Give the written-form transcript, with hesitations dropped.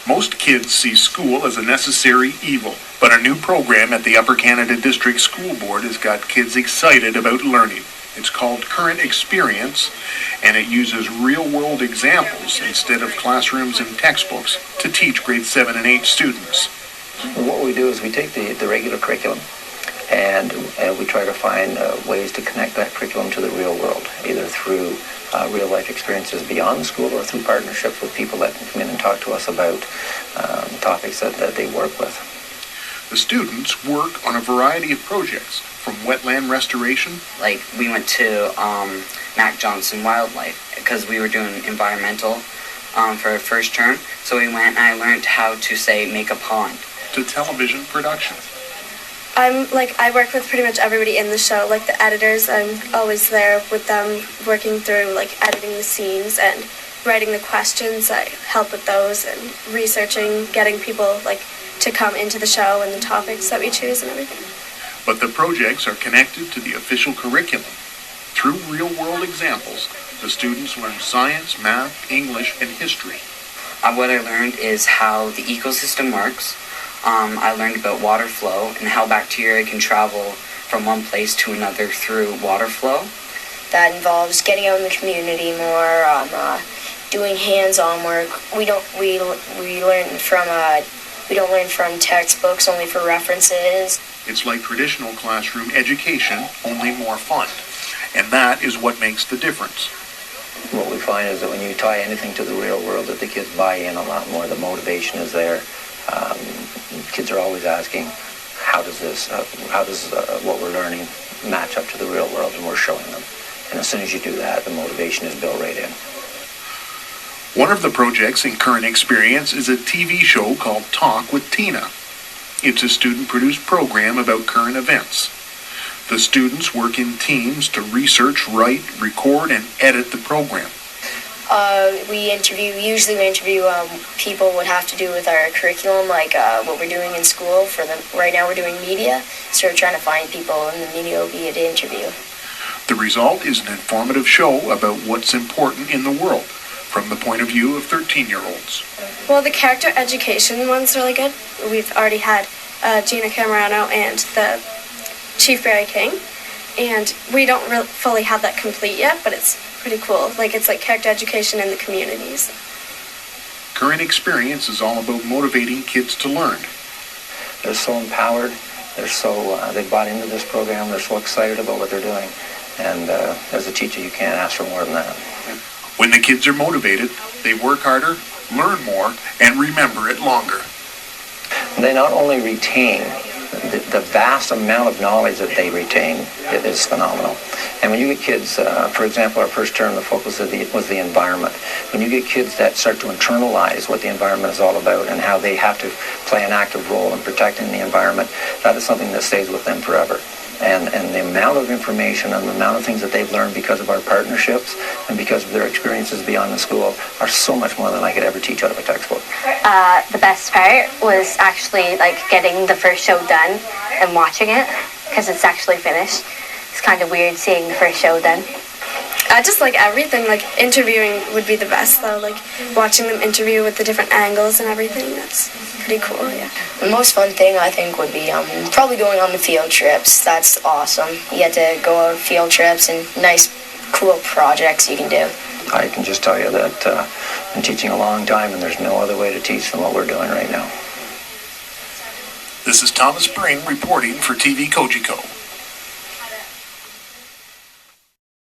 Most kids see school as a necessary evil, but a new program at the Upper Canada District School Board has got kids excited about learning. It's called Current Experience, and it uses real-world examples instead of classrooms and textbooks to teach grade 7 and 8 students. What we do is we take the regular curriculum and we try to find ways to connect that curriculum to the real world, either through real-life experiences beyond the school or through partnerships with people that can come in and talk to us about topics that they work with. The students work on a variety of projects, from wetland restoration. Like, we went to Mac Johnson Wildlife because we were doing environmental for our first term. So we went and I learned how to, say, make a pond. To television production. I work with pretty much everybody in the show, like the editors. I'm always there with them, working through, editing the scenes and writing the questions. I help with those and researching, getting people, to come into the show and the topics that we choose and everything. But the projects are connected to the official curriculum. Through real-world examples, the students learn science, math, English, and history. What I learned is how the ecosystem works. I learned about water flow and how bacteria can travel from one place to another through water flow. That involves getting out in the community more, doing hands-on work. We don't learn from textbooks, only for references. It's like traditional classroom education, only more fun. And that is what makes the difference. What we find is that when you tie anything to the real world, that the kids buy in a lot more. The motivation is there. Kids are always asking, how does what we're learning match up to the real world? And we're showing them. And as soon as you do that, the motivation is built right in. One of the projects in Current Experience is a TV show called Talk with Tina. It's a student-produced program about current events. The students work in teams to research, write, record, and edit the program. We interview people what have to do with our curriculum, what we're doing in school. Right now we're doing media, so we're trying to find people in the media to interview. The result is an informative show about what's important in the world, from the point of view of 13-year-olds. Well, the character education one's really good. We've already had Gina Camerano and the Chief Barry King, and we don't really fully have that complete yet, but it's pretty cool. It's like character education in the communities. Current Experience is all about motivating kids to learn. They're so empowered. They bought into this program. They're so excited about what they're doing. And as a teacher, you can't ask for more than that. When the kids are motivated, they work harder, learn more, and remember it longer. They not only retain the vast amount of knowledge that they retain is phenomenal. And when you get kids, for example, our first term, the focus was the environment. When you get kids that start to internalize what the environment is all about and how they have to play an active role in protecting the environment, that is something that stays with them forever. And the amount of information and the amount of things that they've learned because of our partnerships and because of their experiences beyond the school are so much more than I could ever teach out of a textbook. The best part was actually getting the first show done and watching it, because it's actually finished. It's kind of weird seeing the first show done. I just like everything. Interviewing would be the best, though. Watching them interview with the different angles and everything. That's pretty cool, yeah. The most fun thing, I think, would be probably going on the field trips. That's awesome. You get to go on field trips and nice, cool projects you can do. I can just tell you that I've been teaching a long time, and there's no other way to teach than what we're doing right now. This is Thomas Spring reporting for TV Kojiko.